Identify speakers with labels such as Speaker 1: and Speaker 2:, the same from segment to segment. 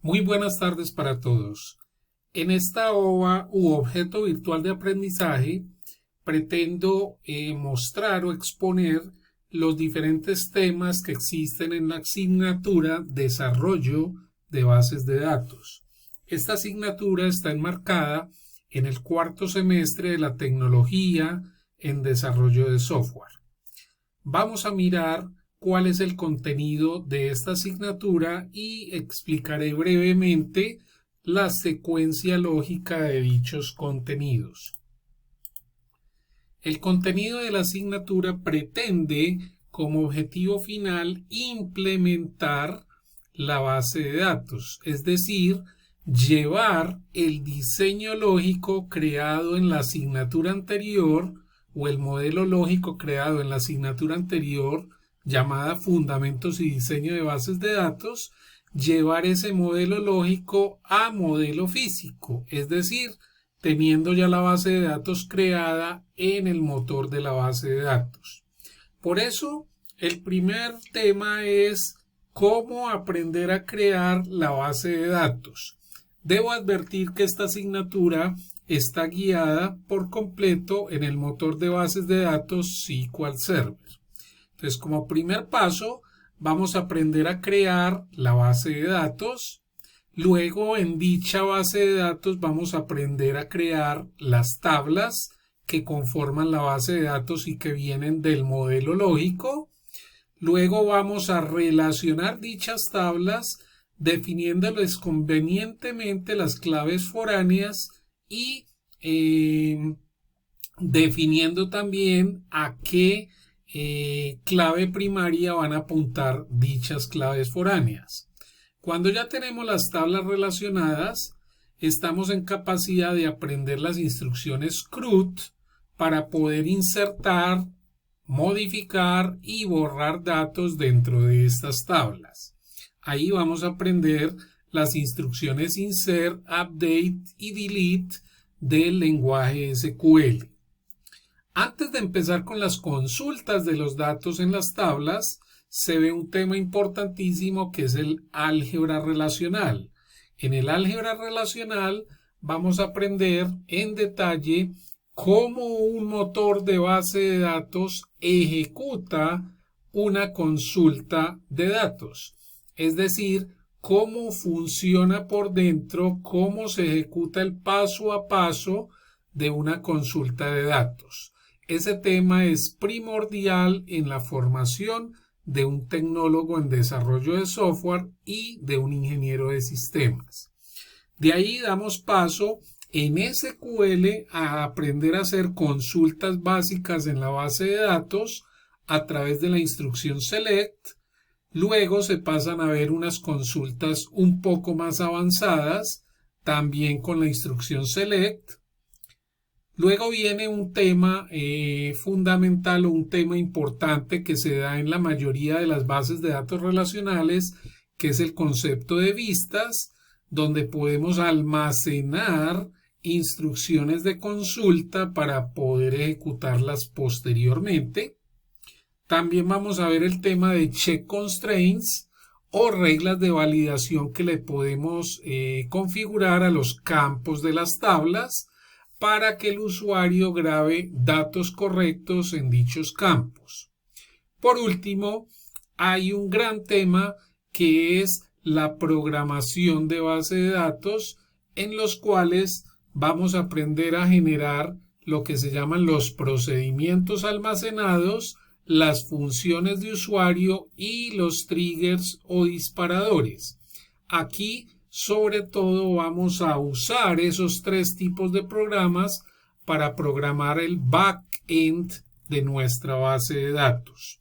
Speaker 1: Muy buenas tardes para todos. En esta OVA u objeto virtual de aprendizaje pretendo mostrar o exponer los diferentes temas que existen en la asignatura Desarrollo de Bases de Datos. Esta asignatura está enmarcada en el cuarto semestre de la Tecnología en Desarrollo de Software. Vamos a mirar cuál es el contenido de esta asignatura y explicaré brevemente la secuencia lógica de dichos contenidos. El contenido de la asignatura pretende como objetivo final implementar la base de datos, es decir, llevar el diseño lógico creado en la asignatura anterior o el modelo lógico creado en la asignatura anterior llamada Fundamentos y Diseño de Bases de Datos, llevar ese modelo lógico a modelo físico, es decir, teniendo ya la base de datos creada en el motor de la base de datos. Por eso, el primer tema es cómo aprender a crear la base de datos. Debo advertir que esta asignatura está guiada por completo en el motor de bases de datos SQL Server. Entonces, como primer paso, vamos a aprender a crear la base de datos. Luego, en dicha base de datos, vamos a aprender a crear las tablas que conforman la base de datos y que vienen del modelo lógico. Luego vamos a relacionar dichas tablas definiéndoles convenientemente las claves foráneas y definiendo también a qué clave primaria van a apuntar dichas claves foráneas. Cuando ya tenemos las tablas relacionadas, estamos en capacidad de aprender las instrucciones CRUD para poder insertar, modificar y borrar datos dentro de estas tablas. Ahí vamos a aprender las instrucciones insert, update y delete del lenguaje SQL. Antes de empezar con las consultas de los datos en las tablas, se ve un tema importantísimo que es el álgebra relacional. En el álgebra relacional vamos a aprender en detalle cómo un motor de base de datos ejecuta una consulta de datos. Es decir, cómo funciona por dentro, cómo se ejecuta el paso a paso de una consulta de datos. Ese tema es primordial en la formación de un tecnólogo en desarrollo de software y de un ingeniero de sistemas. De ahí damos paso en SQL a aprender a hacer consultas básicas en la base de datos a través de la instrucción select. Luego se pasan a ver unas consultas un poco más avanzadas, también con la instrucción select. Luego viene un tema fundamental o un tema importante que se da en la mayoría de las bases de datos relacionales, que es el concepto de vistas, donde podemos almacenar instrucciones de consulta para poder ejecutarlas posteriormente. También vamos a ver el tema de check constraints o reglas de validación que le podemos configurar a los campos de las tablas para que el usuario grabe datos correctos en dichos campos. Por último, hay un gran tema que es la programación de base de datos, en los cuales vamos a aprender a generar lo que se llaman los procedimientos almacenados, las funciones de usuario y los triggers o disparadores. Aquí sobre todo vamos a usar esos tres tipos de programas para programar el backend de nuestra base de datos.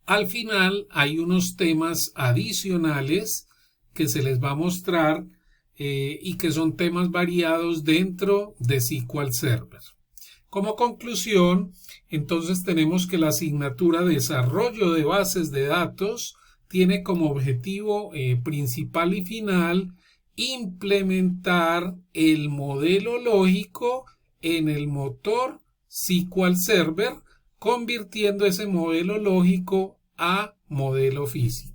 Speaker 1: Al final hay unos temas adicionales que se les va a mostrar y que son temas variados dentro de SQL Server. Como conclusión, entonces tenemos que la asignatura Desarrollo de Bases de Datos tiene como objetivo principal y final implementar el modelo lógico en el motor SQL Server, convirtiendo ese modelo lógico a modelo físico.